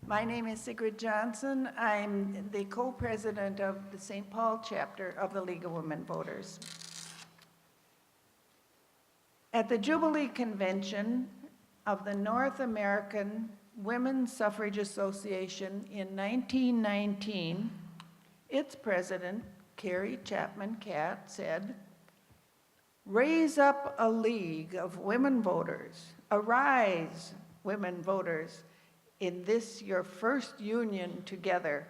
My name is Sigrid Johnson. I'm the co-president of the St. Paul chapter of the League of Women Voters. At the Jubilee Convention of the North American Women's Suffrage Association in 1919, its president, Carrie Chapman Catt, said, "Raise up a league of women voters. Arise, women voters, in this your first union together.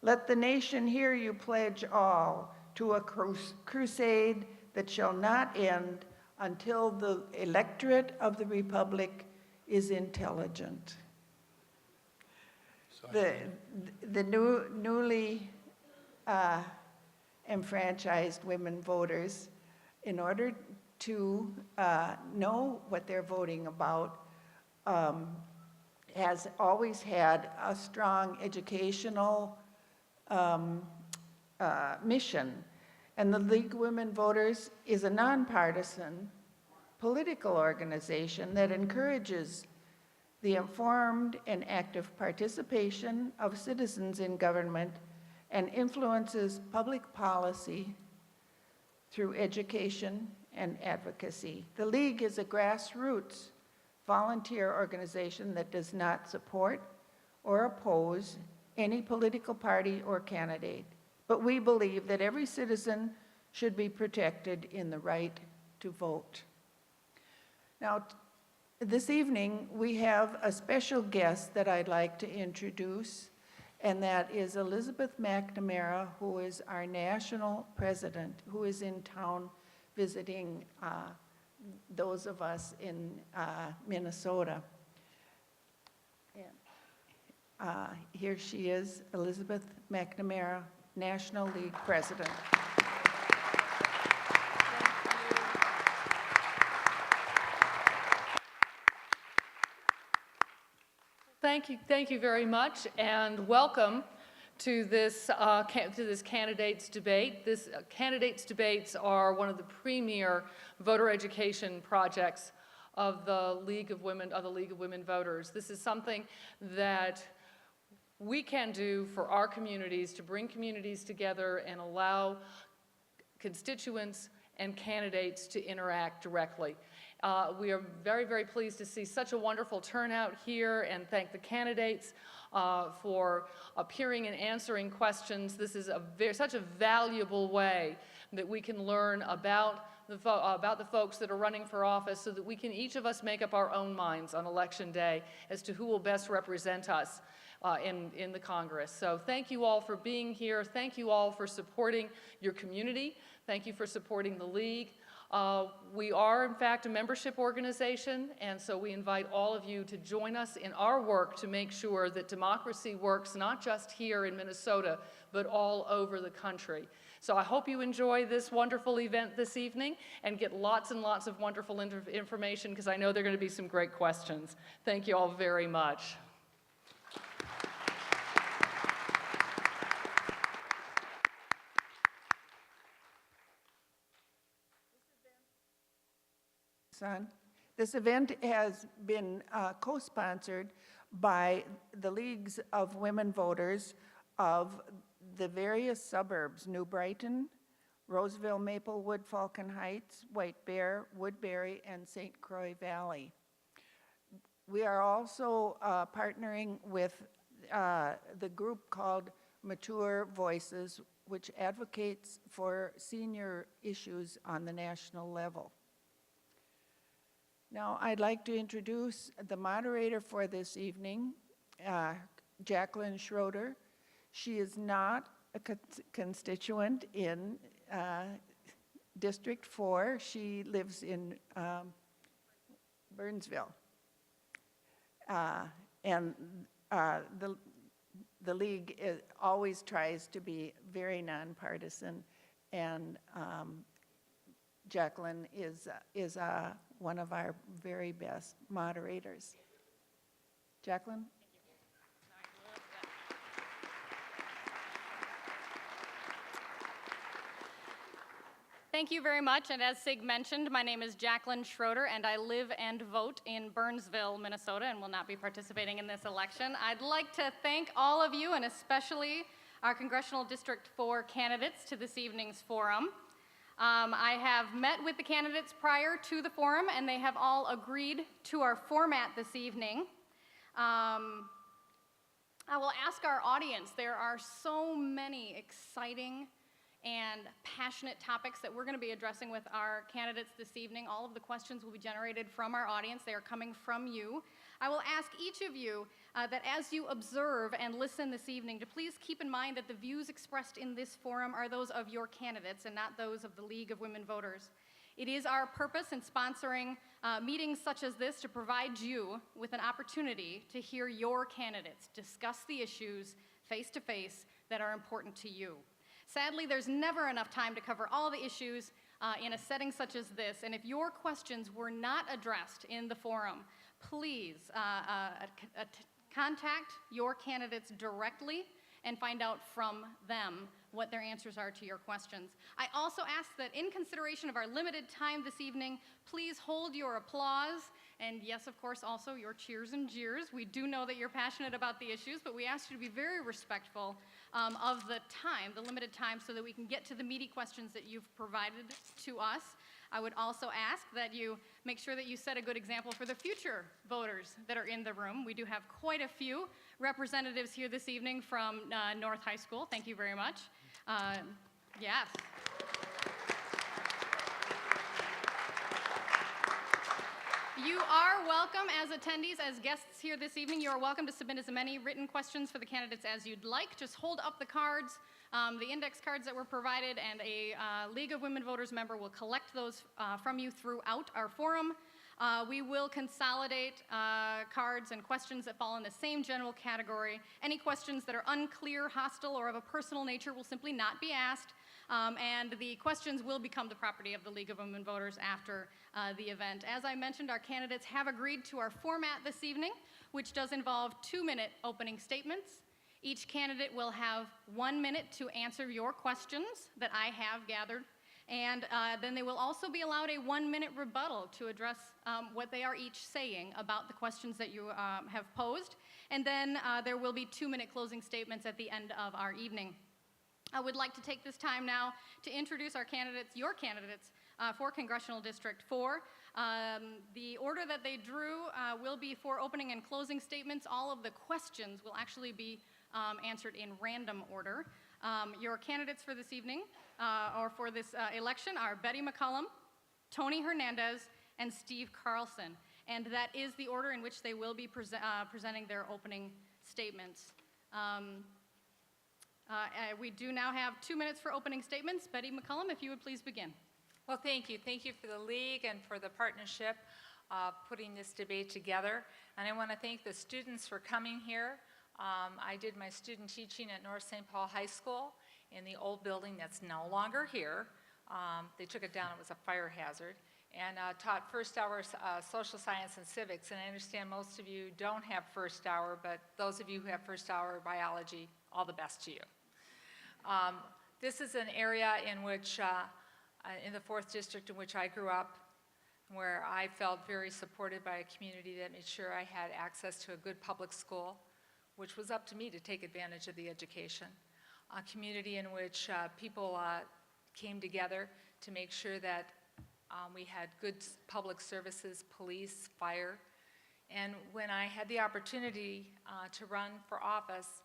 Let the nation hear you pledge all to a crusade that shall not end until the electorate of the Republic is intelligent." The newly enfranchised women voters, in order to know what they're voting about, has always had a strong educational mission. And the League of Women Voters is a nonpartisan political organization that encourages the informed and active participation of citizens in government and influences public policy through education and advocacy. The League is a grassroots volunteer organization that does not support or oppose any political party or candidate, but we believe that every citizen should be protected in the right to vote. Now, this evening, we have a special guest that I'd like to introduce, and that is Elizabeth McNamara, who is our national president, who is in town visiting those of us in Minnesota. And, here she is, Elizabeth McNamara, National League President. Thank you very much, and welcome to this candidates debate. Candidates debates are one of the premier voter education projects of the League of Women Voters. This is something that we can do for our communities to bring communities together and allow constituents and candidates to interact directly. We are very, very pleased to see such a wonderful turnout here, and thank the candidates for appearing and answering questions. This is such a valuable way that we can learn about the folks that are running for office, so that we can each of us make up our own minds on Election Day as to who will best represent us in the Congress. So thank you all for being here. Thank you all for supporting your community. Thank you for supporting the League. We are, in fact, a membership organization, and so we invite all of you to join us in our work to make sure that democracy works not just here in Minnesota, but all over the country. So I hope you enjoy this wonderful event this evening and get lots and lots of wonderful information, because I know there are going to be some great questions. Thank you all very much. This event has been co-sponsored by the Leagues of Women Voters of the various suburbs: New Brighton, Roseville, Maplewood, Falcon Heights, White Bear, Woodbury, and St. Croix Valley. We are also partnering with the group called Mature Voices, which advocates for senior issues on the national level. Now, I'd like to introduce the moderator for this evening, Jacqueline Schroeder. She is not a constituent in District 4. She lives in Burnsville. And the League always tries to be very nonpartisan, and Jacqueline is one of our very best moderators. Jacqueline? Thank you very much, and as Sig mentioned, my name is Jacqueline Schroeder, and I live and vote in Burnsville, Minnesota, and will not be participating in this election. I'd like to thank all of you, and especially our Congressional District 4 candidates to this evening's forum. I have met with the candidates prior to the forum, and they have all agreed to our format this evening. I will ask our audience, there are so many exciting and passionate topics that we're going to be addressing with our candidates this evening. All of the questions will be generated from our audience. They are coming from you. I will ask each of you that as you observe and listen this evening, to please keep in mind that the views expressed in this forum are those of your candidates and not those of the League of Women Voters. It is our purpose in sponsoring meetings such as this to provide you with an opportunity to hear your candidates discuss the issues face-to-face that are important to you. Sadly, there's never enough time to cover all the issues in a setting such as this, and if your questions were not addressed in the forum, please contact your candidates directly and find out from them what their answers are to your questions. I also ask that in consideration of our limited time this evening, please hold your applause and yes, of course, also your cheers and jeers. We do know that you're passionate about the issues, but we ask you to be very respectful of the time, the limited time, so that we can get to the meaty questions that you've provided to us. I would also ask that you make sure that you set a good example for the future voters that are in the room. We do have quite a few representatives here this evening from North High School. Thank you very much. Yes. You are welcome as attendees, as guests here this evening. You are welcome to submit as many written questions for the candidates as you'd like. Just hold up the cards, the index cards that were provided, and a League of Women Voters member will collect those from you throughout our forum. We will consolidate cards and questions that fall in the same general category. Any questions that are unclear, hostile, or of a personal nature will simply not be asked. And the questions will become the property of the League of Women Voters after the event. As I mentioned, our candidates have agreed to our format this evening, which does involve 2-minute opening statements. Each candidate will have 1 minute to answer your questions that I have gathered. And then they will also be allowed a 1-minute rebuttal to address what they are each saying about the questions that you have posed. And then there will be 2-minute closing statements at the end of our evening. I would like to take this time now to introduce our candidates, your candidates, for Congressional District 4. The order that they drew will be for opening and closing statements. All of the questions will actually be answered in random order. Your candidates for this evening, or for this election, are Betty McCollum, Tony Hernandez, and Steve Carlson. And that is the order in which they will be presenting their opening statements. We do now have 2 minutes for opening statements. Betty McCollum, if you would please begin. Well, thank you. Thank you for the League and for the partnership putting this debate together. And I want to thank the students for coming here. I did my student teaching at North St. Paul High School in the old building that's no longer here. They took it down. It was a fire hazard. And taught first hour social science and civics. And I understand most of you don't have first hour, but those of you who have first hour biology, all the best to you. This is an area in which, in the 4th District in which I grew up, where I felt very supported by a community that made sure I had access to a good public school, which was up to me to take advantage of the education. A community in which people came together to make sure that we had good public services, police, fire. And when I had the opportunity to run for office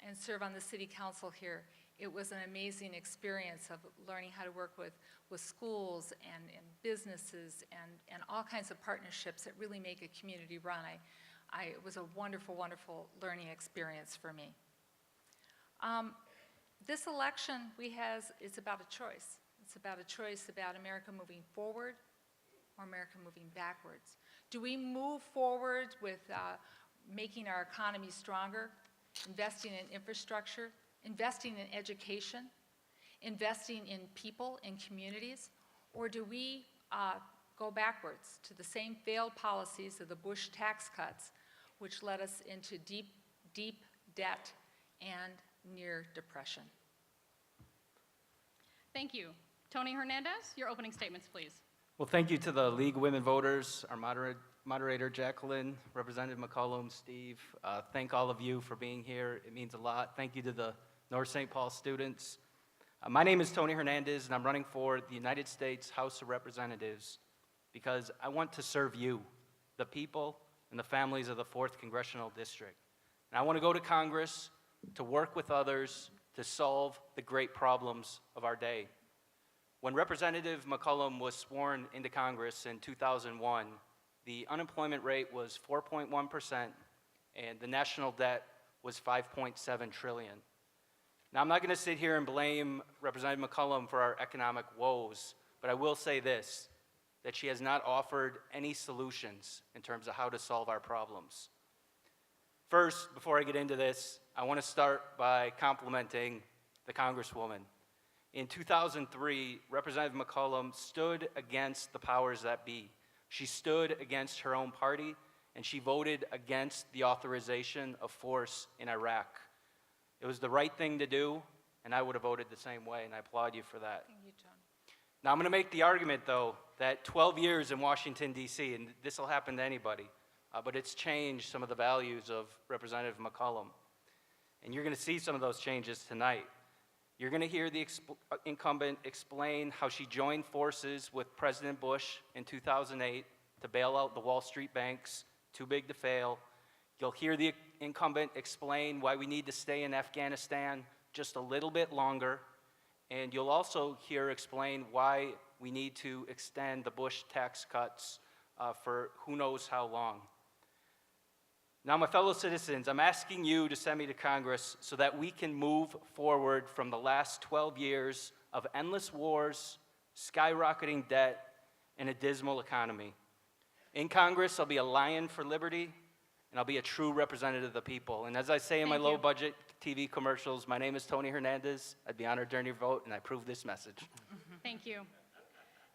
and serve on the city council here, it was an amazing experience of learning how to work with schools and businesses and all kinds of partnerships that really make a community run. It was a wonderful, wonderful learning experience for me. This election is about a choice. It's about a choice about America moving forward or America moving backwards. Do we move forward with making our economy stronger, investing in infrastructure, investing in education, investing in people, in communities, or do we go backwards to the same failed policies of the Bush tax cuts, which led us into deep, deep debt and near depression? Thank you. Tony Hernandez, your opening statements, please. Well, thank you to the League of Women Voters, our moderator Jacqueline, Representative McCollum, Steve. Thank all of you for being here. It means a lot. Thank you to the North St. Paul students. My name is Tony Hernandez, and I'm running for the United States House of Representatives because I want to serve you, the people and the families of the 4th Congressional District. And I want to go to Congress to work with others to solve the great problems of our day. When Representative McCollum was sworn into Congress in 2001, the unemployment rate was 4.1%, and the national debt was $5.7 trillion. Now, I'm not going to sit here and blame Representative McCollum for our economic woes, but I will say this, that she has not offered any solutions in terms of how to solve our problems. First, before I get into this, I want to start by complimenting the Congresswoman. In 2003, Representative McCollum stood against the powers that be. She stood against her own party, and she voted against the authorization of force in Iraq. It was the right thing to do, and I would have voted the same way, and I applaud you for that. Thank you, John. Now, I'm going to make the argument, though, that 12 years in Washington, D.C., and this will happen to anybody, but it's changed some of the values of Representative McCollum. And you're going to see some of those changes tonight. You're going to hear the incumbent explain how she joined forces with President Bush in 2008 to bail out the Wall Street banks, too big to fail. You'll hear the incumbent explain why we need to stay in Afghanistan just a little bit longer. And you'll also hear explain why we need to extend the Bush tax cuts for who knows how long. Now, my fellow citizens, I'm asking you to send me to Congress so that we can move forward from the last 12 years of endless wars, skyrocketing debt, and a dismal economy. In Congress, I'll be a lion for liberty, and I'll be a true representative of the people. And as I say in my low-budget TV commercials, my name is Tony Hernandez. I'd be honored during your vote, and I approve this message. Thank you.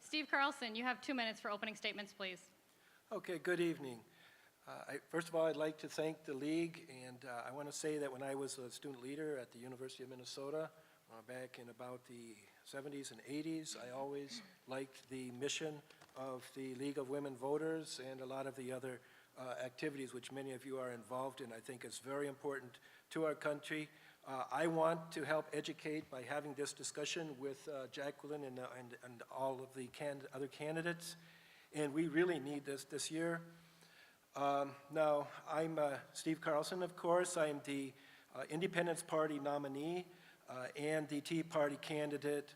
Steve Carlson, you have 2 minutes for opening statements, please. Okay, good evening. First of all, I'd like to thank the League, and I want to say that when I was a student leader at the University of Minnesota, back in about the 70s and 80s, I always liked the mission of the League of Women Voters and a lot of the other activities which many of you are involved in. I think it's very important to our country. I want to help educate by having this discussion with Jacqueline and all of the other candidates, and we really need this year. Now, I'm Steve Carlson, of course. I'm the Independence Party nominee and the Tea Party candidate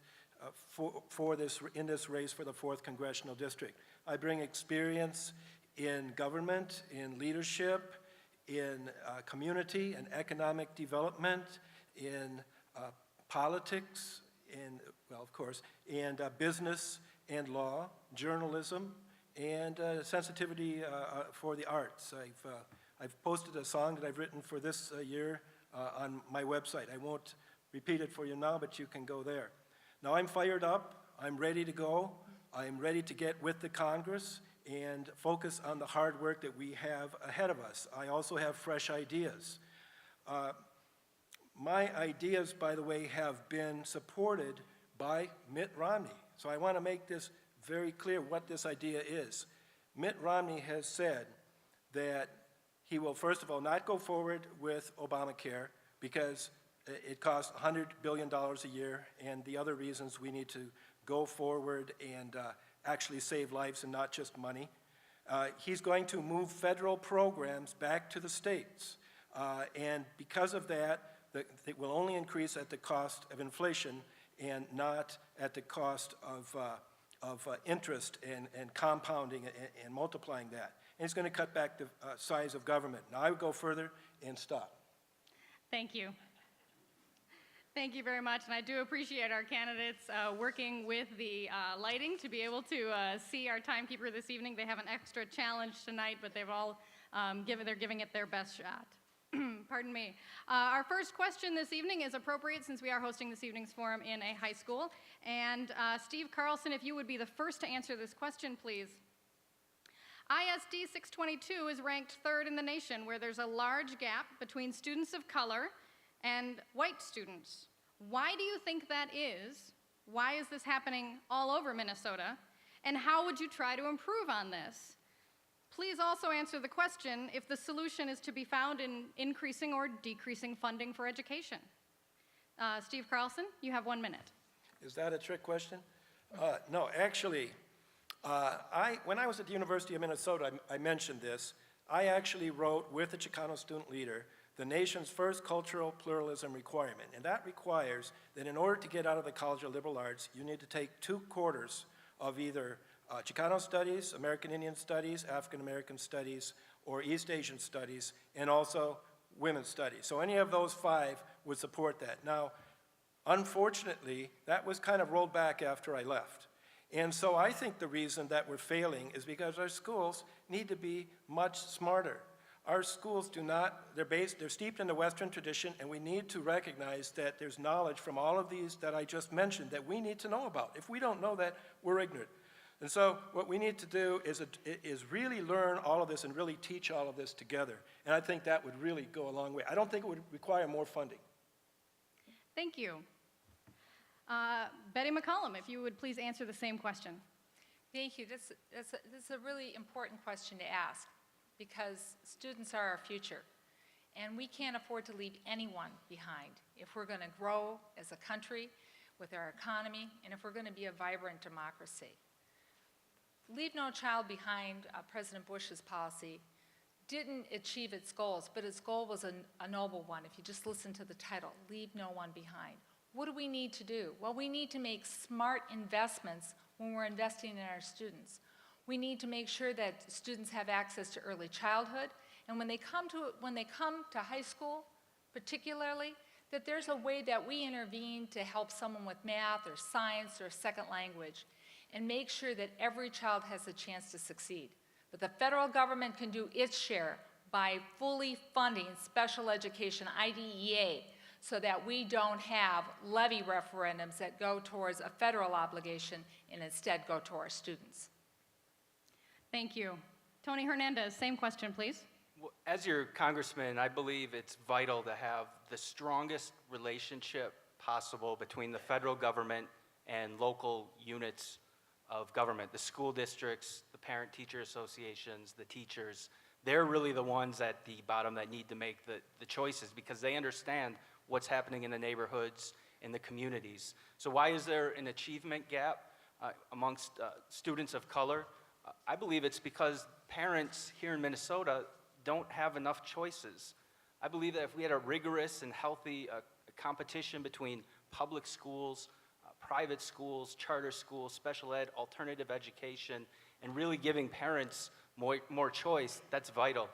in this race for the 4th Congressional District. I bring experience in government, in leadership, in community and economic development, in politics, of course, and business and law, journalism, and sensitivity for the arts. I've posted a song that I've written for this year on my website. I won't repeat it for you now, but you can go there. Now I'm fired up. I'm ready to go. I'm ready to get with the Congress and focus on the hard work that we have ahead of us. I also have fresh ideas. My ideas, by the way, have been supported by Mitt Romney. So I want to make this very clear what this idea is. Mitt Romney has said that he will, first of all, not go forward with Obamacare because it costs $100 billion a year, and the other reasons we need to go forward and actually save lives and not just money. He's going to move federal programs back to the states, and because of that, it will only increase at the cost of inflation and not at the cost of interest and compounding and multiplying that. And it's going to cut back the size of government. Now, I would go further and stop. Thank you. Thank you very much, and I do appreciate our candidates working with the lighting to be able to see our timekeeper this evening. They have an extra challenge tonight, but they've all they're giving it their best shot. Pardon me. Our first question this evening is appropriate since we are hosting this evening's forum in a high school. And Steve Carlson, if you would be the first to answer this question, please. ISD 622 is ranked 3rd in the nation, where there's a large gap between students of color and white students. Why do you think that is, Why is this happening all over Minnesota? And how would you try to improve on this? Please also answer the question if the solution is to be found in increasing or decreasing funding for education. Steve Carlson, you have 1 minute. Is that a trick question? No, actually, when I was at the University of Minnesota, I mentioned this. I actually wrote with the Chicano student leader the nation's first cultural pluralism requirement. And that requires that in order to get out of the College of Liberal Arts, you need to take 2 quarters of either Chicano studies, American Indian studies, African American studies, or East Asian studies, and also women's studies. So any of those 5 would support that. Now, unfortunately, that was kind of rolled back after I left. And so I think the reason that we're failing is because our schools need to be much smarter. Our schools they're steeped in the Western tradition, and we need to recognize that there's knowledge from all of these that I just mentioned that we need to know about. If we don't know that, we're ignorant. And so what we need to do is really learn all of this and really teach all of this together. And I think that would really go a long way. I don't think it would require more funding. Thank you. Betty McCollum, if you would please answer the same question. Thank you. This is a really important question to ask because students are our future. And we can't afford to leave anyone behind if we're going to grow as a country with our economy and if we're going to be a vibrant democracy. Leave No Child Behind, President Bush's policy, didn't achieve its goals, but its goal was a noble one. If you just listen to the title, Leave No One Behind. What do we need to do? Well, we need to make smart investments when we're investing in our students. We need to make sure that students have access to early childhood, and when they come to high school, particularly, that there's a way that we intervene to help someone with math or science or a second language, and make sure that every child has a chance to succeed. But the federal government can do its share by fully funding special education, IDEA, so that we don't have levy referendums that go towards a federal obligation and instead go to our students. Thank you. Tony Hernandez, same question, please. Well, as your congressman, I believe it's vital to have the strongest relationship possible between the federal government and local units of government, the school districts, the parent-teacher associations, the teachers. They're really the ones at the bottom that need to make the choices because they understand what's happening in the neighborhoods, in the communities. So why is there an achievement gap amongst students of color? I believe it's because parents here in Minnesota don't have enough choices. I believe that if we had a rigorous and healthy competition between public schools, private schools, charter schools, special ed, alternative education, and really giving parents more choice, that's vital.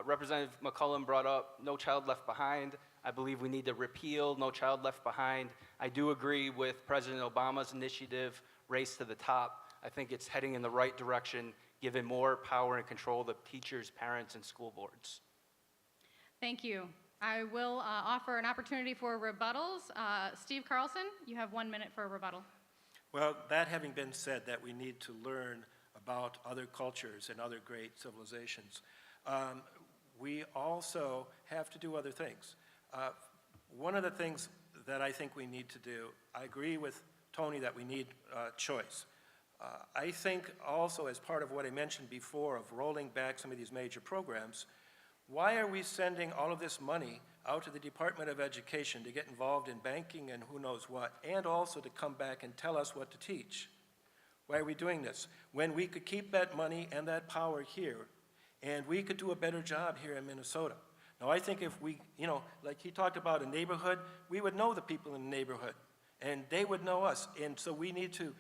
Representative McCollum brought up No Child Left Behind. I believe we need to repeal No Child Left Behind. I do agree with President Obama's initiative, Race to the Top. I think it's heading in the right direction, giving more power and control to teachers, parents, and school boards. Thank you. I will offer an opportunity for rebuttals. Steve Carlson, you have 1 minute for a rebuttal. Well, that having been said, that we need to learn about other cultures and other great civilizations. We also have to do other things. One of the things that I think we need to do, I agree with Tony that we need choice. I think also as part of what I mentioned before of rolling back some of these major programs, why are we sending all of this money out to the Department of Education to get involved in banking and who knows what, and also to come back and tell us what to teach? Why are we doing this? When we could keep that money and that power here, and we could do a better job here in Minnesota. Now, I think if we, like he talked about a neighborhood, we would know the people in the neighborhood, and they would know us. And so we need to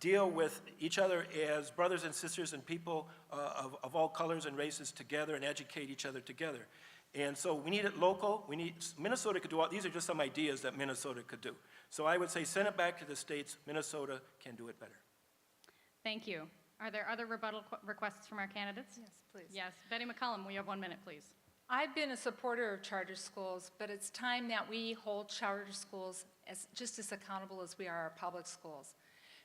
deal with each other as brothers and sisters and people of all colors and races together and educate each other together. And so we need it local. Minnesota could do all, these are just some ideas that Minnesota could do. So I would say send it back to the states. Minnesota can do it better. Thank you. Are there other rebuttal requests from our candidates? Yes, please. Yes. Betty McCollum, we have 1 minute, please. I've been a supporter of charter schools, but it's time that we hold charter schools just as accountable as we are our public schools.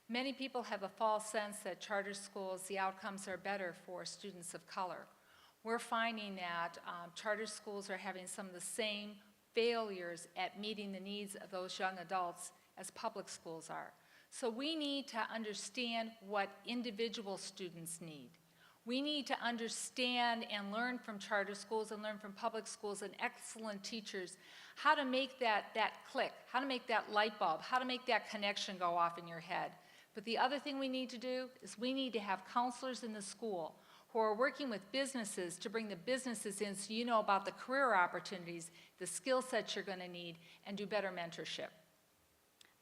Many people have a false sense that charter schools, the outcomes are better for students of color. We're finding that charter schools are having some of the same failures at meeting the needs of those young adults as public schools are. So we need to understand what individual students need. We need to understand and learn from charter schools and learn from public schools and excellent teachers how to make that click, how to make that light bulb, how to make that connection go off in your head. But the other thing we need to do is we need to have counselors in the school who are working with businesses to bring the businesses in so you know about the career opportunities, the skill sets you're going to need, and do better mentorship.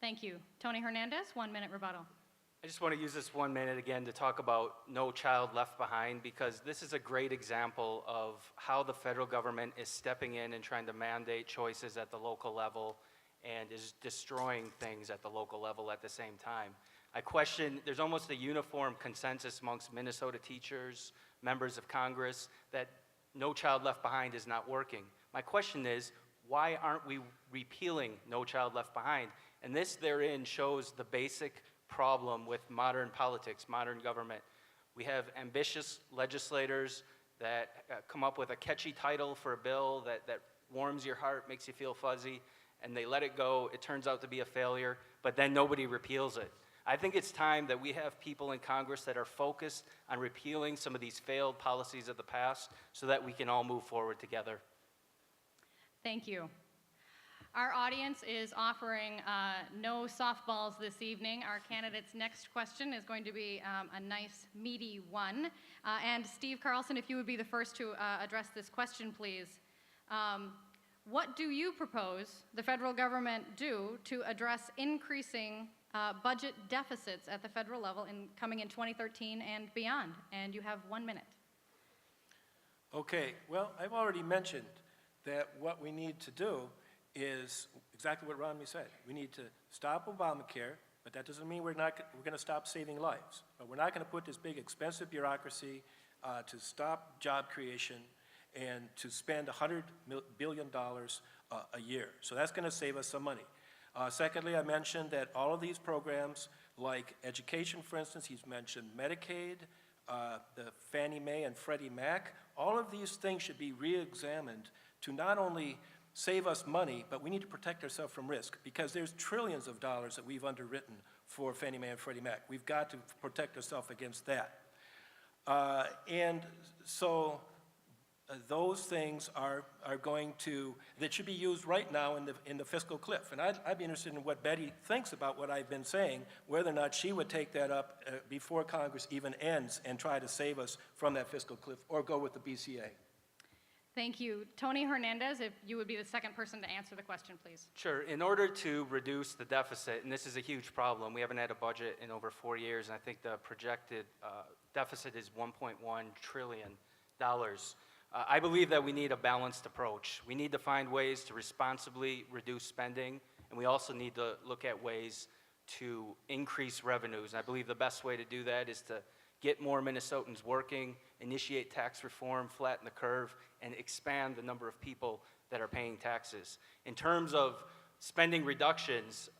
Thank you. Tony Hernandez, 1 minute rebuttal. I just want to use this 1 minute again to talk about No Child Left Behind, because this is a great example of how the federal government is stepping in and trying to mandate choices at the local level and is destroying things at the local level at the same time. I question, there's almost a uniform consensus amongst Minnesota teachers, members of Congress, that No Child Left Behind is not working. My question is, why aren't we repealing No Child Left Behind? And this therein shows the basic problem with modern politics, modern government. We have ambitious legislators that come up with a catchy title for a bill that warms your heart, makes you feel fuzzy, and they let it go. It turns out to be a failure, but then nobody repeals it. I think it's time that we have people in Congress that are focused on repealing some of these failed policies of the past so that we can all move forward together. Thank you. Our audience is offering no softballs this evening. Our candidate's next question is going to be a nice, meaty one. And Steve Carlson, if you would be the first to address this question, please. What do you propose the federal government do to address increasing budget deficits at the federal level coming in 2013 and beyond? And you have 1 minute. Okay, well, I've already mentioned that what we need to do is exactly what Romney said. We need to stop Obamacare, but that doesn't mean we're going to stop saving lives. But we're not going to put this big expensive bureaucracy to stop job creation and to spend $100 billion a year. So that's going to save us some money. Secondly, I mentioned that all of these programs, like education, for instance, he's mentioned Medicaid, the Fannie Mae and Freddie Mac, all of these things should be re-examined to not only save us money, but we need to protect ourselves from risk, because there's trillions of dollars that we've underwritten for Fannie Mae and Freddie Mac. We've got to protect ourselves against that. And so those things are going to, that should be used right now in the fiscal cliff. And I'd be interested in what Betty thinks about what I've been saying, whether or not she would take that up before Congress even ends and try to save us from that fiscal cliff, or go with the BCA. Thank you. Tony Hernandez, if you would be the second person to answer the question, please. Sure. In order to reduce the deficit, and this is a huge problem, we haven't had a budget in over 4 years, and I think the projected deficit is $1.1 trillion. I believe that we need a balanced approach. We need to find ways to responsibly reduce spending, and we also need to look at ways to increase revenues. And I believe the best way to do that is to get more Minnesotans working, initiate tax reform, flatten the curve, and expand the number of people that are paying taxes. In terms of spending reductions,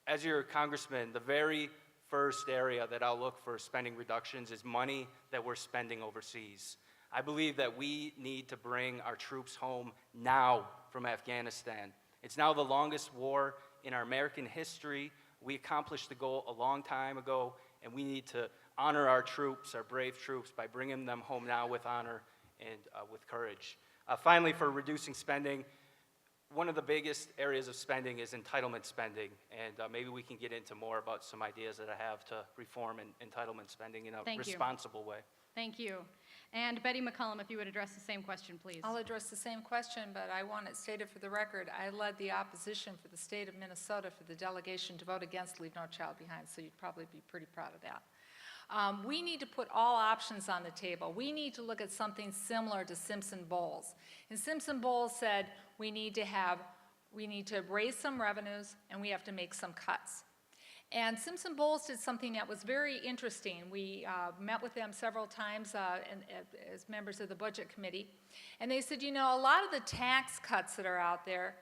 as your congressman, the very first area that I'll look for spending reductions is money that we're spending overseas. I believe that we need to bring our troops home now from Afghanistan. It's now the longest war in our American history. We accomplished the goal a long time ago, and we need to honor our troops, our brave troops, by bringing them home now with honor and with courage. Finally, for reducing spending, one of the biggest areas of spending is entitlement spending, and maybe we can get into more about some ideas that I have to reform entitlement spending in a responsible way. Thank you. And Betty McCollum, if you would address the same question, please. I'll address the same question, but I want it stated for the record. I led the opposition for the state of Minnesota for the delegation to vote against Leave No Child Behind, so you'd probably be pretty proud of that. We need to put all options on the table. We need to look at something similar to Simpson-Bowles. And Simpson-Bowles said we need to raise some revenues and we have to make some cuts. And Simpson-Bowles did something that was very interesting. We met with them several times as members of the Budget Committee, and they said, you know, a lot of the tax cuts that are out there,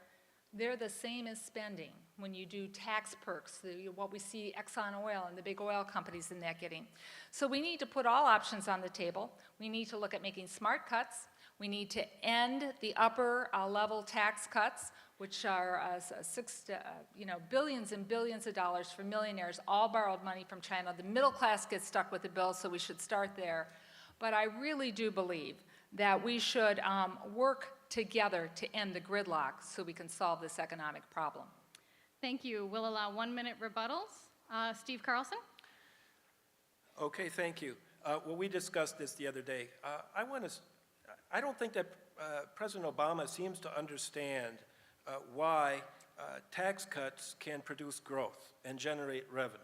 they're the same as spending. when you do tax perks, what we see Exxon Oil and the big oil companies in that getting. So we need to put all options on the table. We need to look at making smart cuts. We need to end the upper level tax cuts, which are billions and billions of dollars for millionaires, all borrowed money from China. The middle class gets stuck with the bill, so we should start there. But I really do believe that we should work together to end the gridlock so we can solve this economic problem. Thank you. We'll allow 1 minute rebuttals. Steve Carlson? Okay, thank you. Well, we discussed this the other day. I don't think that President Obama seems to understand why tax cuts can produce growth and generate revenue.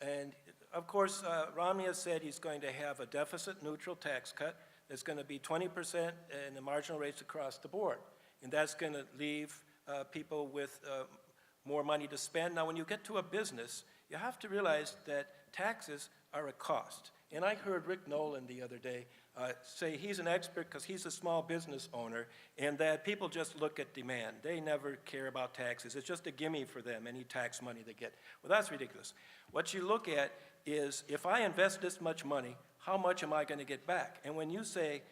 And of course, Romney has said he's going to have a deficit-neutral tax cut that's going to be 20% in the marginal rates across the board. And that's going to leave people with more money to spend. Now, when you get to a business, you have to realize that taxes are a cost. And I heard Rick Nolan the other day say he's an expert because he's a small business owner, and that people just look at demand. They never care about taxes. It's just a gimme for them, any tax money they get. Well, that's ridiculous. What you look at is, if I invest this much money, how much am I going to get back? And when you say,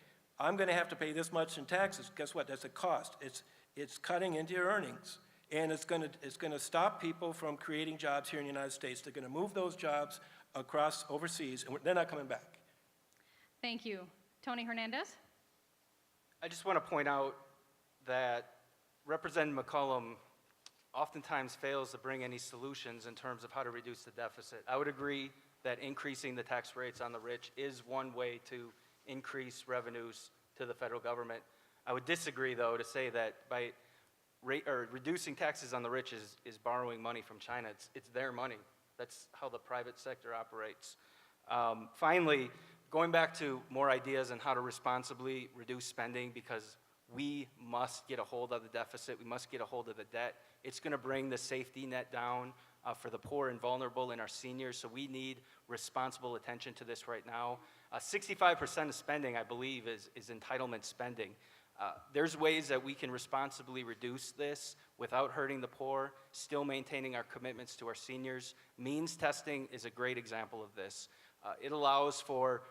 I'm going to have to pay this much in taxes, guess what? That's a cost. It's cutting into your earnings. And it's going to stop people from creating jobs here in the United States. They're going to move those jobs across overseas, and they're not coming back. Thank you. Tony Hernandez? I just want to point out that Representative McCollum oftentimes fails to bring any solutions in terms of how to reduce the deficit. I would agree that increasing the tax rates on the rich is one way to increase revenues to the federal government. I would disagree, though, to say that by reducing taxes on the rich is borrowing money from China. It's their money. That's how the private sector operates. Finally, going back to more ideas on how to responsibly reduce spending, because we must get a hold of the deficit, we must get a hold of the debt. It's going to bring the safety net down for the poor and vulnerable and our seniors, so we need responsible attention to this right now. 65% of spending, I believe, is entitlement spending. There's ways that we can responsibly reduce this without hurting the poor, still maintaining our commitments to our seniors. Means testing is a great example of this. It allows for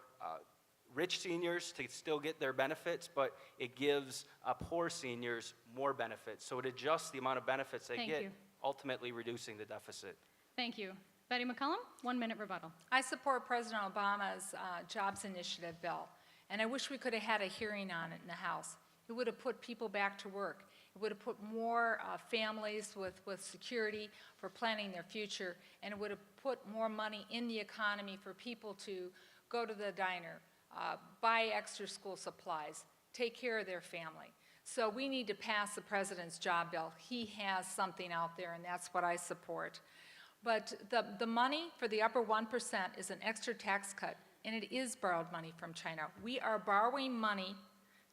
rich seniors to still get their benefits, but it gives poor seniors more benefits. So it adjusts the amount of benefits they get, ultimately reducing the deficit. Thank you. Betty McCollum, 1 minute rebuttal. I support President Obama's Jobs Initiative bill, and I wish we could have had a hearing on it in the House. It would have put people back to work. It would have put more families with security for planning their future, and it would have put more money in the economy for people to go to the diner, buy extra school supplies, take care of their family. So we need to pass the president's job bill. He has something out there, and that's what I support. But the money for the upper 1% is an extra tax cut, and it is borrowed money from China. We are borrowing money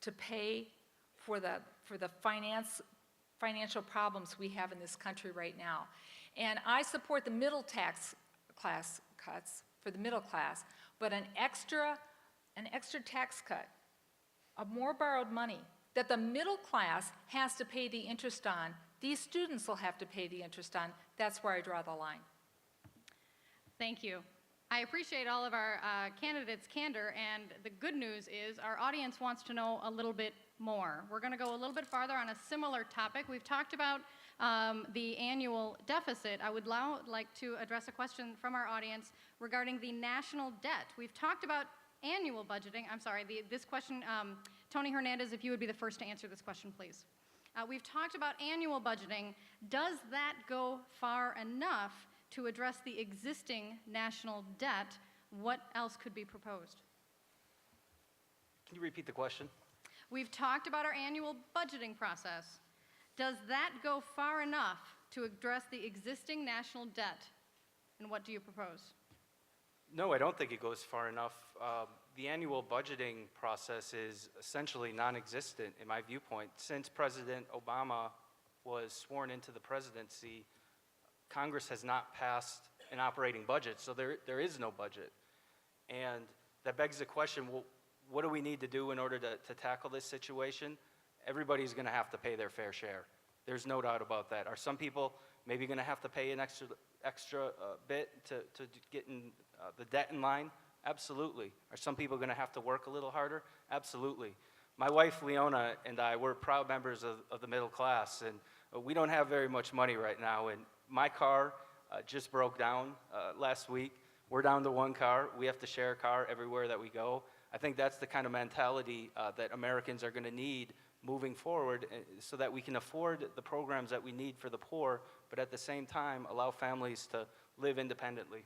to pay for the financial problems we have in this country right now. And I support the middle tax class cuts for the middle class, but an extra tax cut of more borrowed money that the middle class has to pay the interest on, these students will have to pay the interest on. That's where I draw the line. Thank you. I appreciate all of our candidates' candor, and the good news is our audience wants to know a little bit more. We're going to go a little bit farther on a similar topic. We've talked about the annual deficit. I would now like to address a question from our audience regarding the national debt. We've talked about annual budgeting. I'm sorry, this question, Tony Hernandez, if you would be the first to answer this question, please. We've talked about annual budgeting. Does that go far enough to address the existing national debt? What else could be proposed? Can you repeat the question? We've talked about our annual budgeting process. Does that go far enough to address the existing national debt? And what do you propose? No, I don't think it goes far enough. The annual budgeting process is essentially non-existent in my viewpoint. Since President Obama was sworn into the presidency, Congress has not passed an operating budget, so there is no budget. And that begs the question, well, what do we need to do in order to tackle this situation? Everybody's going to have to pay their fair share. There's no doubt about that. Are some people maybe going to have to pay an extra bit to get the debt in line? Absolutely. Are some people going to have to work a little harder? Absolutely. My wife, Leona, and I, we're proud members of the middle class, and we don't have very much money right now. And my car just broke down last week. We're down to one car. We have to share a car everywhere that we go. I think that's the kind of mentality that Americans are going to need moving forward so that we can afford the programs that we need for the poor, but at the same time allow families to live independently.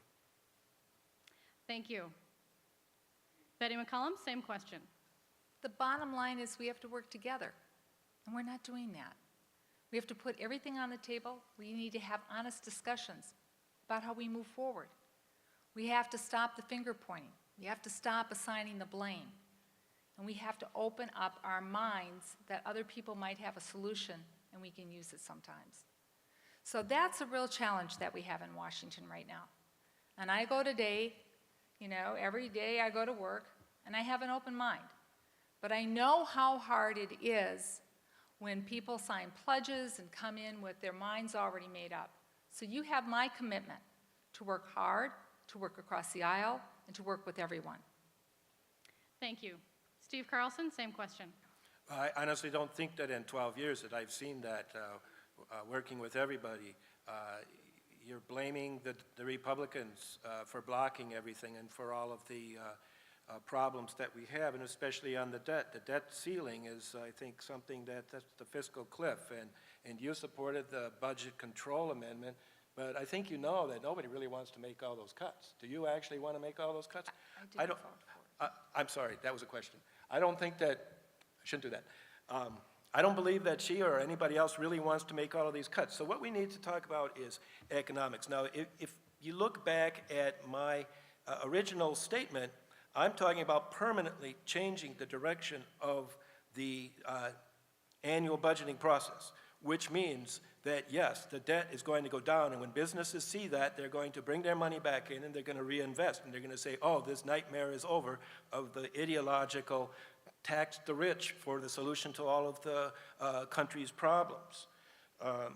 Thank you. Betty McCollum, same question. The bottom line is we have to work together, and we're not doing that. We have to put everything on the table. We need to have honest discussions about how we move forward. We have to stop the finger pointing. We have to stop assigning the blame. And we have to open up our minds that other people might have a solution, and we can use it sometimes. So that's a real challenge that we have in Washington right now. And I go today, every day I go to work, and I have an open mind. But I know how hard it is when people sign pledges and come in with their minds already made up. So you have my commitment to work hard, to work across the aisle, and to work with everyone. Thank you. Steve Carlson, same question. I honestly don't think that in 12 years that I've seen that working with everybody. You're blaming the Republicans for blocking everything and for all of the problems that we have, and especially on the debt. The debt ceiling is, I think, something that's the fiscal cliff, and you supported the budget control amendment, but I think you know that nobody really wants to make all those cuts. Do you actually want to make all those cuts? I didn't vote for it. I'm sorry, that was a question. I don't think that, I shouldn't do that. I don't believe that she or anybody else really wants to make all of these cuts. So what we need to talk about is economics. Now, if you look back at my original statement, I'm talking about permanently changing the direction of the annual budgeting process, which means that, yes, the debt is going to go down, and when businesses see that, they're going to bring their money back in, and they're going to reinvest, and they're going to say, oh, this nightmare is over of the ideological tax the rich for the solution to all of the country's problems.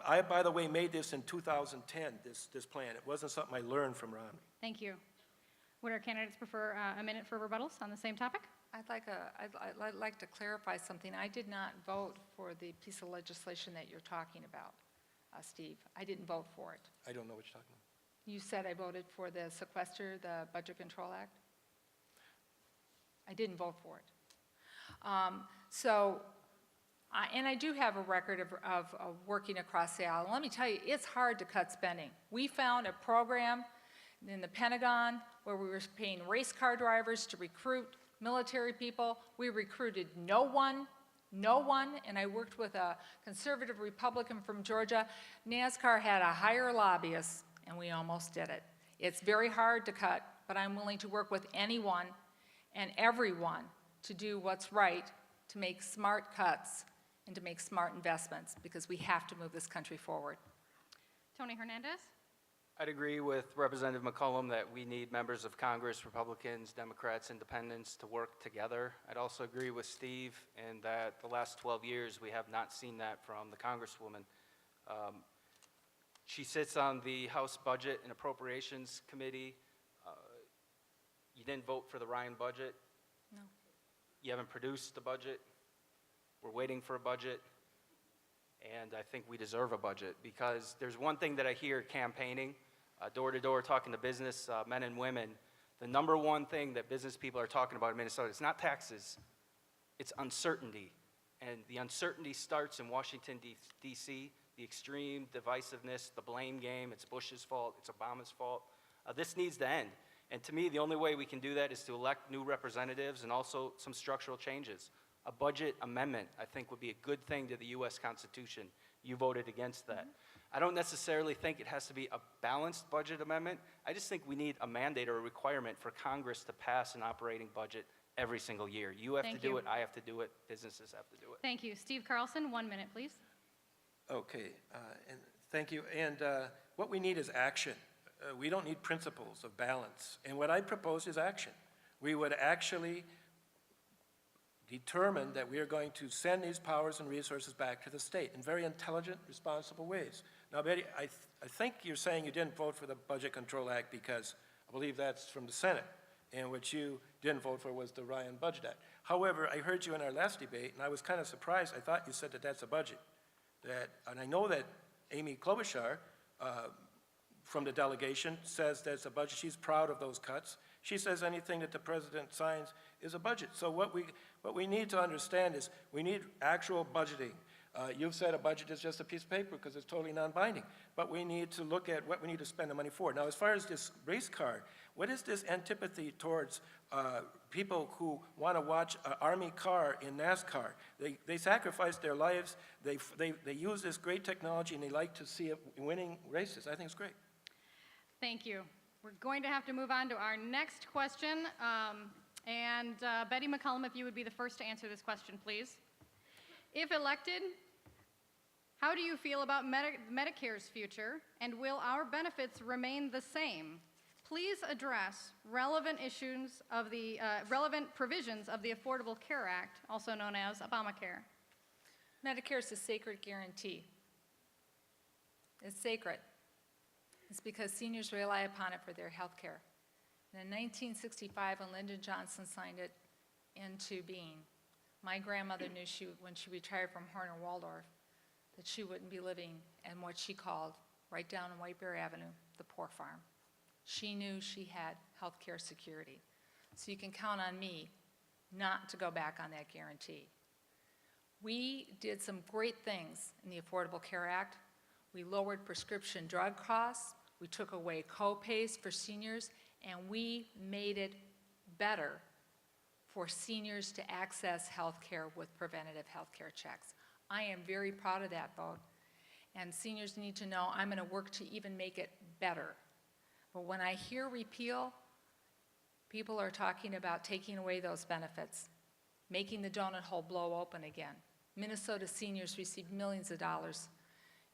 I, by the way, made this in 2010, this plan. It wasn't something I learned from Romney. Thank you. Would our candidates prefer a minute for rebuttals on the same topic? I'd like to clarify something. I did not vote for the piece of legislation that you're talking about, Steve. I didn't vote for it. I don't know what you're talking about. You said I voted for the sequester, the Budget Control Act. I didn't vote for it. And I do have a record of working across the aisle. Let me tell you, it's hard to cut spending. We found a program in the Pentagon where we were paying race car drivers to recruit military people. We recruited no one, and I worked with a conservative Republican from Georgia. NASCAR had a hire lobbyist, and we almost did it. It's very hard to cut, but I'm willing to work with anyone and everyone to do what's right, to make smart cuts, and to make smart investments, because we have to move this country forward. Tony Hernandez? I'd agree with Representative McCollum that we need members of Congress, Republicans, Democrats, Independents to work together. I'd also agree with Steve in that the last 12 years we have not seen that from the Congresswoman. She sits on the House Budget and Appropriations Committee. You didn't vote for the Ryan budget. No. You haven't produced the budget. We're waiting for a budget. And I think we deserve a budget, because there's one thing that I hear campaigning, door to door, talking to business men and women. The number one thing that business people are talking about in Minnesota, it's not taxes, it's uncertainty. And the uncertainty starts in Washington, D.C., the extreme divisiveness, the blame game. It's Bush's fault, it's Obama's fault. This needs to end. And to me, the only way we can do that is to elect new representatives and also some structural changes. A budget amendment, I think, would be a good thing to the U.S. Constitution. You voted against that. I don't necessarily think it has to be a balanced budget amendment. I just think we need a mandate or a requirement for Congress to pass an operating budget every single year. You have to do it, I have to do it, businesses have to do it. Thank you. Steve Carlson, 1 minute, please. Okay, and thank you. And what we need is action. We don't need principles of balance. And what I propose is action. We would actually determined that we are going to send these powers and resources back to the state in very intelligent, responsible ways. Now, Betty, I think you're saying you didn't vote for the Budget Control Act because I believe that's from the Senate, and what you didn't vote for was the Ryan Budget Act. However, I heard you in our last debate, and I was kind of surprised. I thought you said that that's a budget. And I know that Amy Klobuchar, from the delegation, says that's a budget. She's proud of those cuts. She says anything that the president signs is a budget. So what we need to understand is we need actual budgeting. You've said a budget is just a piece of paper because it's totally non-binding. But we need to look at what we need to spend the money for. Now, as far as this race card, what is this antipathy towards people who want to watch an Army car in NASCAR? They sacrifice their lives. They use this great technology, and they like to see it winning races. I think it's great. Thank you. We're going to have to move on to our next question. Betty McCollum, if you would be the first to answer this question, please. If elected, how do you feel about Medicare's future, and will our benefits remain the same? Please address relevant issues of the relevant provisions of the Affordable Care Act, also known as Obamacare. Medicare is a sacred guarantee. It's sacred. It's because seniors rely upon it for their health care. And in 1965, when Lyndon Johnson signed it into being, my grandmother knew when she retired from Horner Waldorf, that she wouldn't be living in what she called, right down on White Bear Avenue, the poor farm. She knew she had health care security. So you can count on me not to go back on that guarantee. We did some great things in the Affordable Care Act. We lowered prescription drug costs, we took away co-pays for seniors, and we made it better for seniors to access health care with preventative health care checks. I am very proud of that vote, and seniors need to know I'm going to work to even make it better. But when I hear repeal, people are talking about taking away those benefits, making the donut hole blow open again. Minnesota seniors receive millions of dollars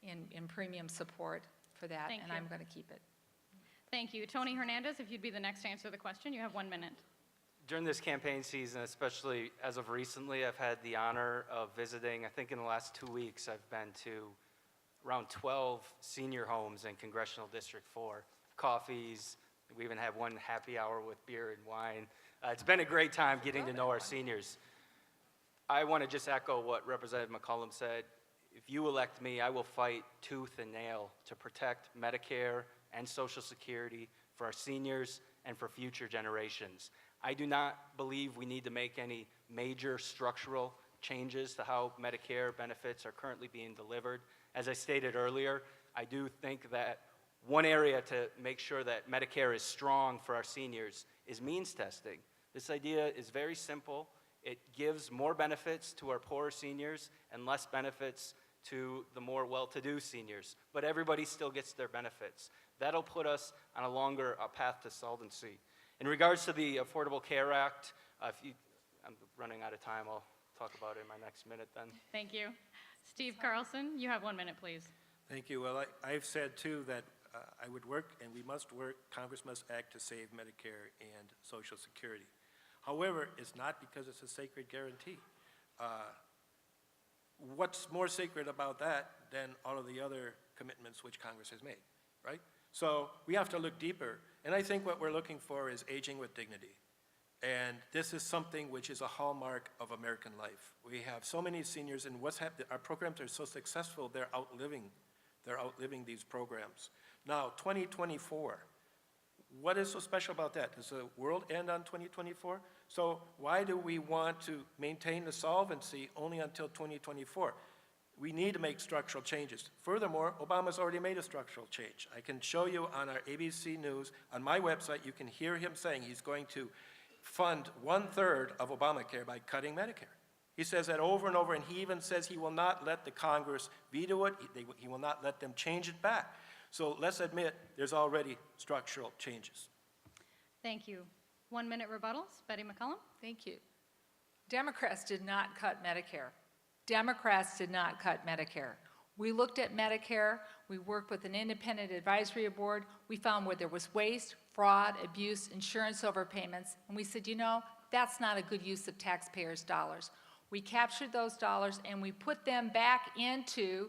in premium support for that, and I'm going to keep it. Thank you. Tony Hernandez, if you'd be the next to answer the question, you have 1 minute. During this campaign season, especially as of recently, I've had the honor of visiting, I think in the last 2 weeks, I've been to around 12 senior homes in Congressional District 4. Coffees, we even have one happy hour with beer and wine. It's been a great time getting to know our seniors. I want to just echo what Representative McCollum said. If you elect me, I will fight tooth and nail to protect Medicare and Social Security for our seniors and for future generations. I do not believe we need to make any major structural changes to how Medicare benefits are currently being delivered. As I stated earlier, I do think that one area to make sure that Medicare is strong for our seniors is means testing. This idea is very simple. It gives more benefits to our poorer seniors and less benefits to the more well-to-do seniors, but everybody still gets their benefits. That'll put us on a longer path to solvency. In regards to the Affordable Care Act, I'm running out of time, I'll talk about it in my next minute then. Thank you. Steve Carlson, you have 1 minute, please. Thank you. Well, I've said, too, that I would work, and we must work, Congress must act to save Medicare and Social Security. However, it's not because it's a sacred guarantee. What's more sacred about that than all of the other commitments which Congress has made, right? So we have to look deeper, and I think what we're looking for is aging with dignity. And this is something which is a hallmark of American life. We have so many seniors, and what's happened, our programs are so successful, they're outliving these programs. Now, 2024, what is so special about that? Does the world end on 2024? So why do we want to maintain the solvency only until 2024? We need to make structural changes. Furthermore, Obama's already made a structural change. I can show you on our ABC News, on my website, you can hear him saying he's going to fund 1/3 of Obamacare by cutting Medicare. He says that over and over, and he even says he will not let the Congress veto it. He will not let them change it back. So let's admit there's already structural changes. Thank you. 1 minute rebuttals. Betty McCollum. Thank you. Democrats did not cut Medicare. Democrats did not cut Medicare. We looked at Medicare, we worked with an independent advisory board, we found where there was waste, fraud, abuse, insurance overpayments, and we said, you know, that's not a good use of taxpayers' dollars. We captured those dollars and we put them back into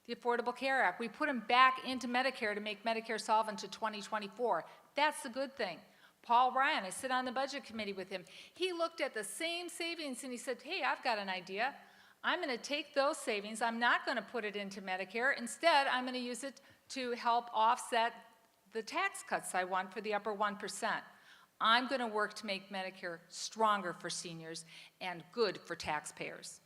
the Affordable Care Act. We put them back into Medicare to make Medicare solvent to 2024. That's the good thing. Paul Ryan, I sit on the budget committee with him. He looked at the same savings and he said, hey, I've got an idea. I'm going to take those savings. I'm not going to put it into Medicare. Instead, I'm going to use it to help offset the tax cuts I want for the upper 1%. I'm going to work to make Medicare stronger for seniors and good for taxpayers.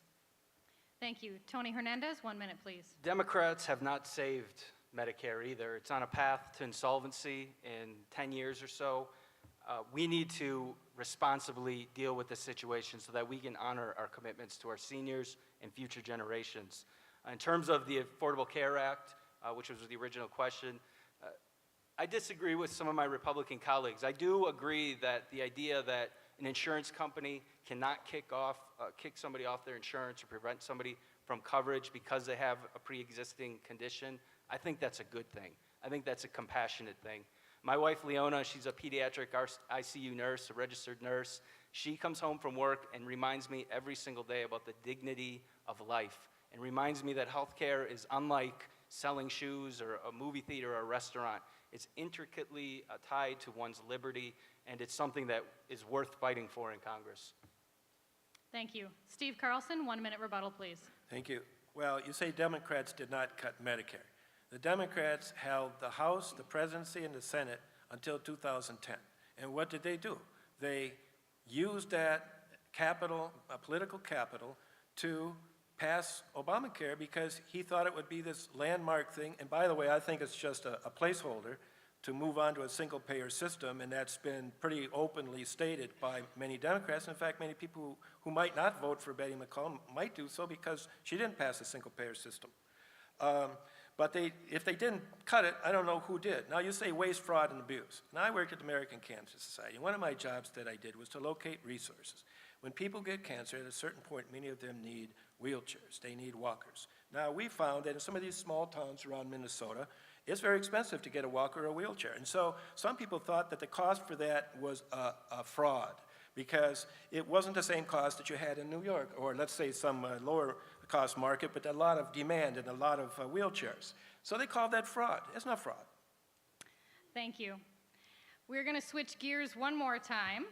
Thank you. Tony Hernandez, 1 minute, please. Democrats have not saved Medicare either. It's on a path to insolvency in 10 years or so. We need to responsibly deal with this situation so that we can honor our commitments to our seniors and future generations. In terms of the Affordable Care Act, which was the original question, I disagree with some of my Republican colleagues. I do agree that the idea that an insurance company cannot kick somebody off their insurance or prevent somebody from coverage because they have a pre-existing condition, I think that's a good thing. I think that's a compassionate thing. My wife, Leona, she's a pediatric ICU nurse, a registered nurse. She comes home from work and reminds me every single day about the dignity of life and reminds me that healthcare is unlike selling shoes or a movie theater or a restaurant. It's intricately tied to one's liberty, and it's something that is worth fighting for in Congress. Thank you. Steve Carlson, 1 minute rebuttal, please. Thank you. Well, you say Democrats did not cut Medicare. The Democrats held the House, the presidency, and the Senate until 2010. And what did they do? They used that capital, political capital, to pass Obamacare because he thought it would be this landmark thing. And by the way, I think it's just a placeholder to move on to a single-payer system, and that's been pretty openly stated by many Democrats. In fact, many people who might not vote for Betty McCollum might do so because she didn't pass a single-payer system. But if they didn't cut it, I don't know who did. Now you say waste, fraud, and abuse. Now I worked at the American Cancer Society. One of my jobs that I did was to locate resources. When people get cancer, at a certain point, many of them need wheelchairs. They need walkers. Now we found that in some of these small towns around Minnesota, it's very expensive to get a walker or a wheelchair. And so some people thought that the cost for that was a fraud because it wasn't the same cost that you had in New York or let's say some lower cost market, but a lot of demand and a lot of wheelchairs. So they called that fraud. It's not fraud. Thank you. We're going to switch gears one more time.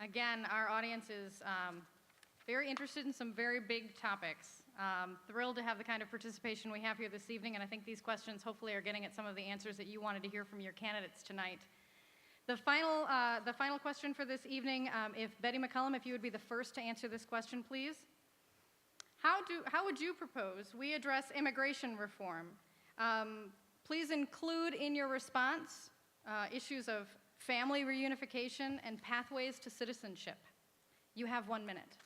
Again, our audience is very interested in some very big topics. Thrilled to have the kind of participation we have here this evening, and I think these questions hopefully are getting at some of the answers that you wanted to hear from your candidates tonight. The final question for this evening, if Betty McCollum, if you would be the first to answer this question, please. How would you propose we address immigration reform? Please include in your response issues of family reunification and pathways to citizenship. You have 1 minute.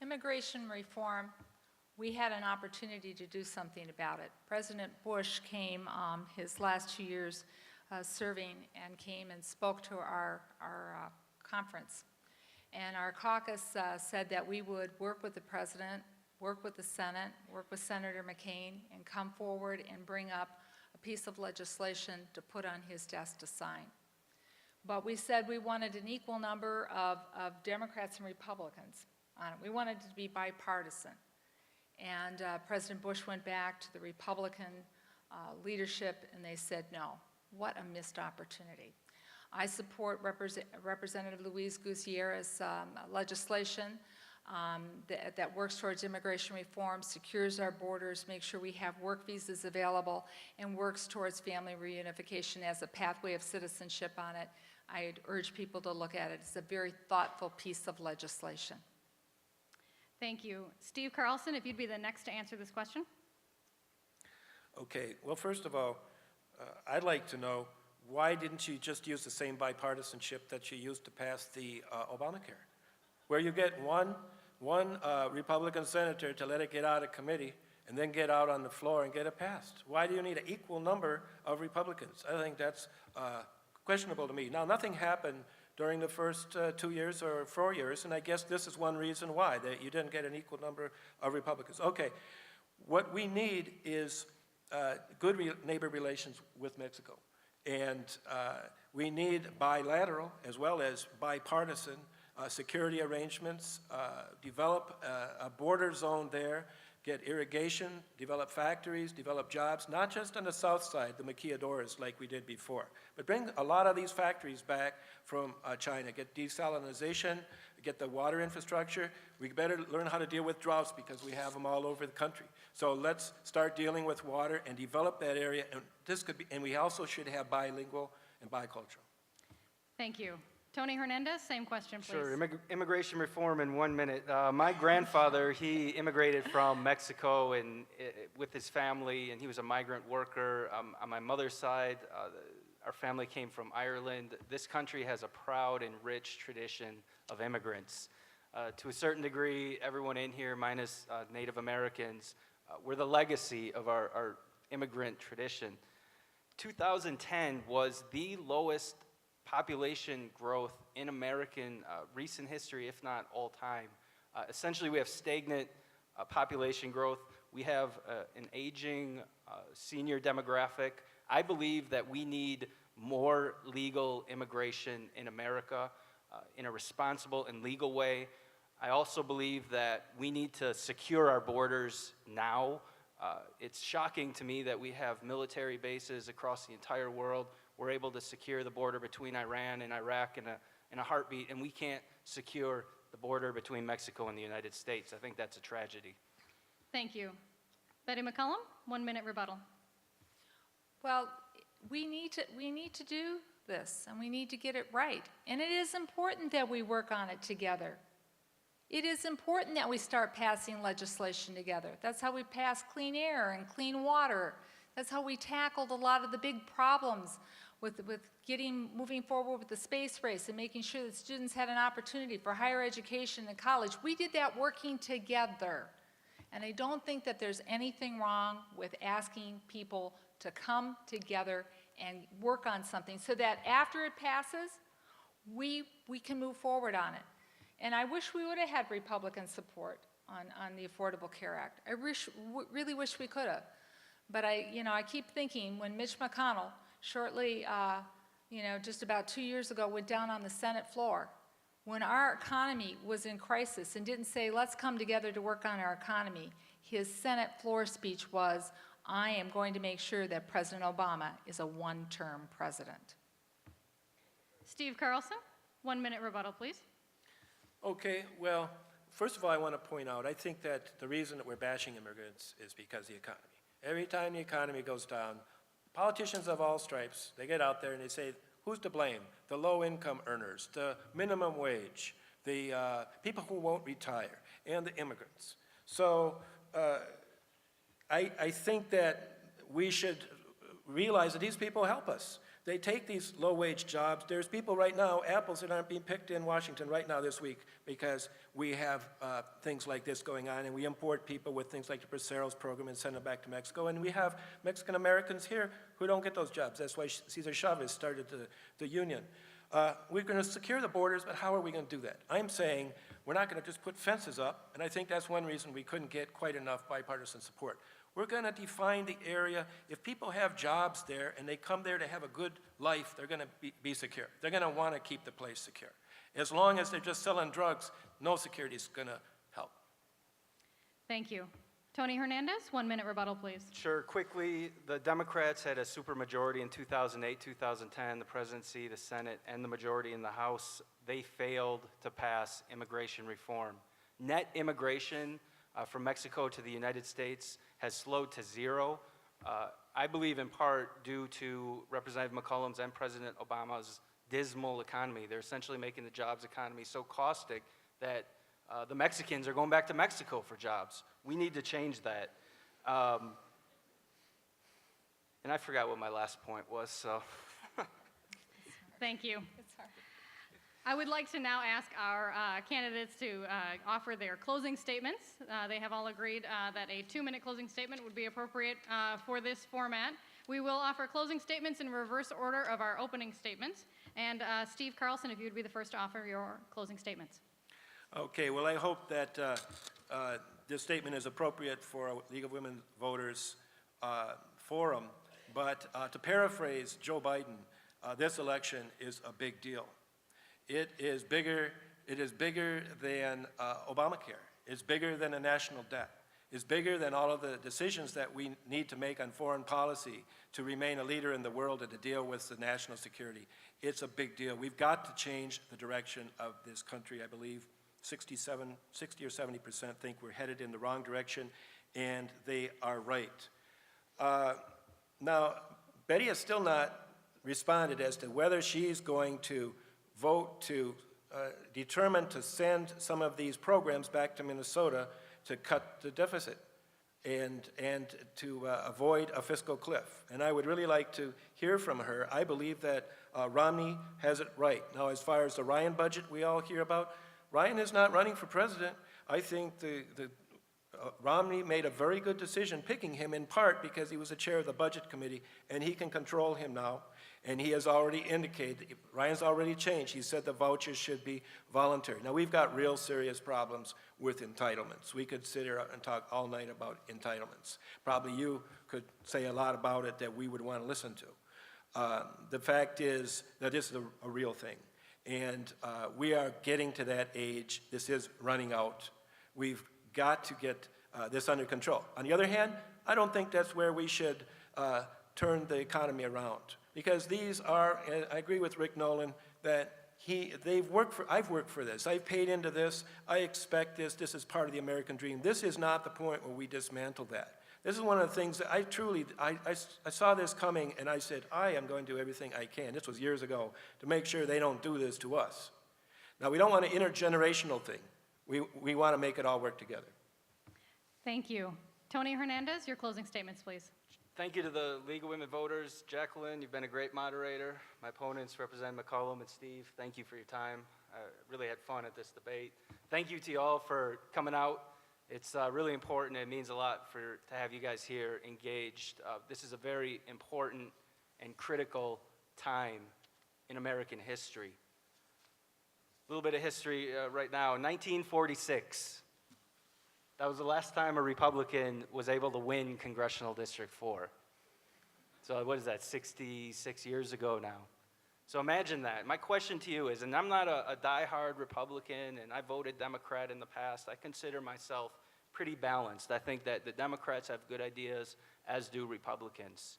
Immigration reform, we had an opportunity to do something about it. President Bush came his last 2 years serving and came and spoke to our conference. And our caucus said that we would work with the president, work with the Senate, work with Senator McCain, and come forward and bring up a piece of legislation to put on his desk to sign. But we said we wanted an equal number of Democrats and Republicans on it. We wanted it to be bipartisan. And President Bush went back to the Republican leadership and they said no. What a missed opportunity. I support Representative Luis Gutierrez's legislation that works towards immigration reform, secures our borders, makes sure we have work visas available, and works towards family reunification as a pathway of citizenship on it. I'd urge people to look at it. It's a very thoughtful piece of legislation. Thank you. Steve Carlson, if you'd be the next to answer this question. Okay, well, first of all, I'd like to know why didn't you just use the same bipartisanship that you used to pass the Obamacare, where you get one Republican senator to let it get out of committee and then get out on the floor and get it passed? Why do you need an equal number of Republicans? I think that's questionable to me. Now, nothing happened during the first 2 years or 4 years, and I guess this is one reason why, that you didn't get an equal number of Republicans. Okay, what we need is good neighbor relations with Mexico. And we need bilateral as well as bipartisan security arrangements, develop a border zone there, get irrigation, develop factories, develop jobs, not just on the south side, the maquiladoras like we did before, but bring a lot of these factories back from China, get desalinization, get the water infrastructure. We better learn how to deal with droughts because we have them all over the country. So let's start dealing with water and develop that area, and this could be, and we also should have bilingual and bicultural. Thank you. Tony Hernandez, same question, please. Sure, immigration reform in 1 minute. My grandfather, he immigrated from Mexico and with his family, and he was a migrant worker. On my mother's side, our family came from Ireland. This country has a proud and rich tradition of immigrants. To a certain degree, everyone in here, minus Native Americans, we're the legacy of our immigrant tradition. 2010 was the lowest population growth in American recent history, if not all time. Essentially, we have stagnant population growth. We have an aging senior demographic. I believe that we need more legal immigration in America in a responsible and legal way. I also believe that we need to secure our borders now. It's shocking to me that we have military bases across the entire world. We're able to secure the border between Iran and Iraq in a heartbeat, and we can't secure the border between Mexico and the United States. I think that's a tragedy. Thank you. Betty McCollum, 1 minute rebuttal. Well, we need to do this, and we need to get it right. And it is important that we work on it together. It is important that we start passing legislation together. That's how we pass clean air and clean water. That's how we tackled a lot of the big problems with moving forward with the space race and making sure that students had an opportunity for higher education and college. We did that working together. And I don't think that there's anything wrong with asking people to come together and work on something so that after it passes, we can move forward on it. And I wish we would have had Republican support on the Affordable Care Act. I really wish we could have. But I keep thinking when Mitch McConnell shortly, just about 2 years ago, went down on the Senate floor, when our economy was in crisis and didn't say, let's come together to work on our economy, his Senate floor speech was, I am going to make sure that President Obama is a one-term president. Steve Carlson, 1 minute rebuttal, please. Okay, well, first of all, I want to point out, I think that the reason that we're bashing immigrants is because of the economy. Every time the economy goes down, politicians of all stripes, they get out there and they say, who's to blame? The low-income earners, the minimum wage, the people who won't retire, and the immigrants. So I think that we should realize that these people help us. They take these low-wage jobs. There's people right now, apples that aren't being picked in Washington right now this week because we have things like this going on, and we import people with things like the Braceros program and send them back to Mexico. And we have Mexican Americans here who don't get those jobs. That's why Cesar Chavez started the union. We're going to secure the borders, but how are we going to do that? I'm saying we're not going to just put fences up, and I think that's one reason we couldn't get quite enough bipartisan support. We're going to define the area. If people have jobs there and they come there to have a good life, they're going to be secure. They're going to want to keep the place secure. As long as they're just selling drugs, no security is going to help. Thank you. Tony Hernandez, 1 minute rebuttal, please. Sure, quickly, the Democrats had a supermajority in 2008, 2010, the presidency, the Senate, and the majority in the House. They failed to pass immigration reform. Net immigration from Mexico to the United States has slowed to zero. I believe in part due to Representative McCollum's and President Obama's dismal economy. They're essentially making the jobs economy so caustic that the Mexicans are going back to Mexico for jobs. We need to change that. And I forgot what my last point was, so. Thank you. I would like to now ask our candidates to offer their closing statements. They have all agreed that a 2-minute closing statement would be appropriate for this format. We will offer closing statements in reverse order of our opening statements. And Steve Carlson, if you would be the first to offer your closing statements. Okay, well, I hope that this statement is appropriate for a League of Women Voters forum, But to paraphrase Joe Biden, this election is a big deal. It is bigger than Obamacare. It's bigger than a national debt. It's bigger than all of the decisions that we need to make on foreign policy to remain a leader in the world and to deal with the national security. It's a big deal. We've got to change the direction of this country. I believe 60 or 70% think we're headed in the wrong direction, and they are right. Now, Betty has still not responded as to whether she's going to vote to determine to send some of these programs back to Minnesota to cut the deficit and to avoid a fiscal cliff. And I would really like to hear from her. I believe that Romney has it right. Now, as far as the Ryan budget we all hear about, Ryan is not running for president. I think Romney made a very good decision picking him, in part because he was the chair of the budget committee, and he can control him now. And he has already indicated, Ryan's already changed. He said the vouchers should be voluntary. Now, we've got real serious problems with entitlements. We could sit here and talk all night about entitlements. Probably you could say a lot about it that we would want to listen to. The fact is that this is a real thing. And we are getting to that age. This is running out. We've got to get this under control. On the other hand, I don't think that's where we should turn the economy around. Because these are, and I agree with Rick Nolan, that I've worked for this. I've paid into this. I expect this. This is part of the American dream. This is not the point where we dismantle that. This is one of the things that I saw this coming, and I said, I am going to do everything I can. This was years ago, to make sure they don't do this to us. Now, we don't want an intergenerational thing. We want to make it all work together. Thank you. Tony Hernandez, your closing statements, please. Thank you to the League of Women Voters. Jacqueline, you've been a great moderator. My opponents, Representative McCollum and Steve, thank you for your time. I really had fun at this debate. Thank you to you all for coming out. It's really important. It means a lot to have you guys here engaged. This is a very important and critical time in American history. A little bit of history right now. 1946. That was the last time a Republican was able to win Congressional District 4. So what is that, 66 years ago now? So imagine that. My question to you is, and I'm not a diehard Republican, and I voted Democrat in the past. I consider myself pretty balanced. I think that the Democrats have good ideas, as do Republicans.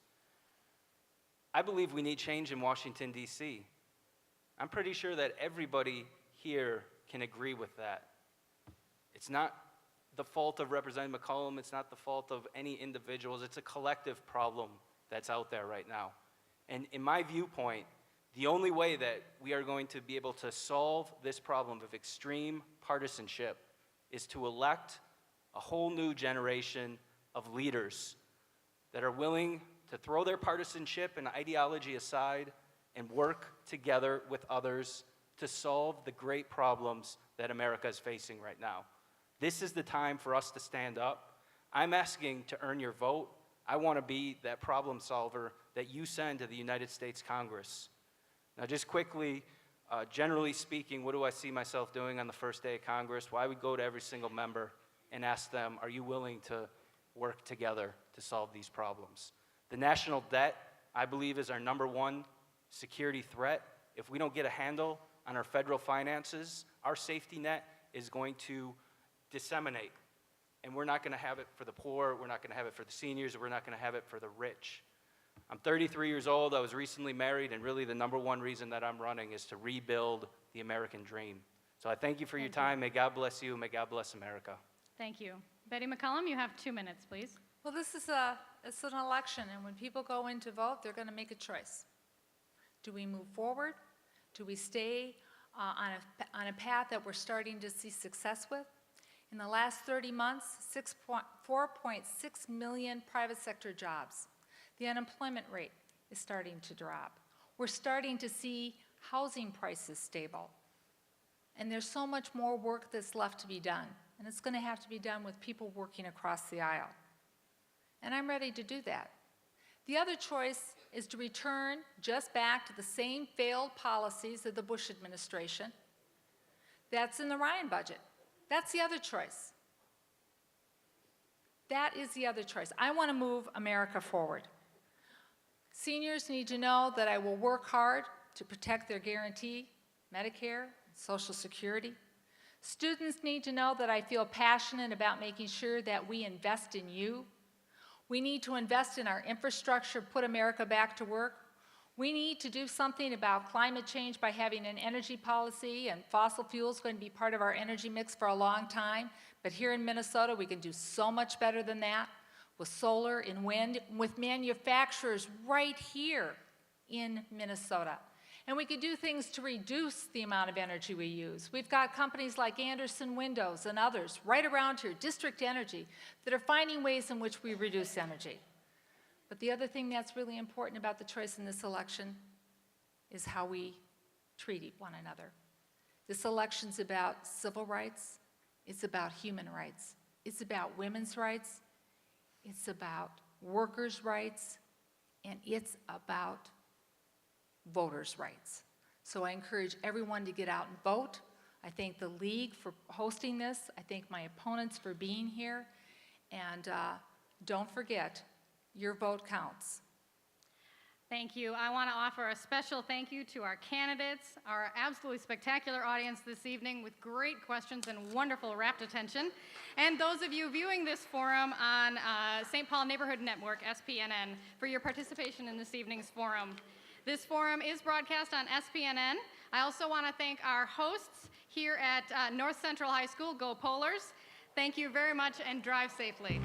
I believe we need change in Washington, D.C. I'm pretty sure that everybody here can agree with that. It's not the fault of Representative McCollum. It's not the fault of any individuals. It's a collective problem that's out there right now. And in my viewpoint, the only way that we are going to be able to solve this problem of extreme partisanship is to elect a whole new generation of leaders that are willing to throw their partisanship and ideology aside and work together with others to solve the great problems that America is facing right now. This is the time for us to stand up. I'm asking to earn your vote. I want to be that problem solver that you send to the United States Congress. Now, just quickly, generally speaking, what do I see myself doing on the first day of Congress? Well, I would go to every single member and ask them, are you willing to work together to solve these problems? The national debt, I believe, is our #1 security threat. If we don't get a handle on our federal finances, our safety net is going to disseminate. And we're not going to have it for the poor, we're not going to have it for the seniors, we're not going to have it for the rich. I'm 33 years old, I was recently married, and really the #1 reason that I'm running is to rebuild the American dream. So I thank you for your time. May God bless you, may God bless America. Thank you. Betty McCollum, you have 2 minutes, please. Well, it's an election, and when people go in to vote, they're going to make a choice. Do we move forward? Do we stay on a path that we're starting to see success with? In the last 30 months, 4.6 million private sector jobs. The unemployment rate is starting to drop. We're starting to see housing prices stable. And there's so much more work that's left to be done. And it's going to have to be done with people working across the aisle. And I'm ready to do that. The other choice is to return just back to the same failed policies of the Bush administration. That's in the Ryan budget. That's the other choice. That is the other choice. I want to move America forward. Seniors need to know that I will work hard to protect their guarantee, Medicare, Social Security. Students need to know that I feel passionate about making sure that we invest in you. We need to invest in our infrastructure, put America back to work. We need to do something about climate change by having an energy policy, and fossil fuels going to be part of our energy mix for a long time. But here in Minnesota, we can do so much better than that with solar and wind, with manufacturers right here in Minnesota. And we can do things to reduce the amount of energy we use. We've got companies like Anderson Windows and others right around here, District Energy, that are finding ways in which we reduce energy. But the other thing that's really important about the choice in this election is how we treat one another. This election's about civil rights, it's about human rights, it's about women's rights, it's about workers' rights, and it's about voters' rights. So I encourage everyone to get out and vote. I thank the League for hosting this. I thank my opponents for being here. And don't forget, your vote counts. Thank you. I want to offer a special thank you to our candidates, our absolutely spectacular audience this evening with great questions and wonderful rapt attention, and those of you viewing this forum on St. Paul Neighborhood Network, SPNN, for your participation in this evening's forum. This forum is broadcast on SPNN. I also want to thank our hosts here at North Central High School. Go Polars. Thank you very much and drive safely.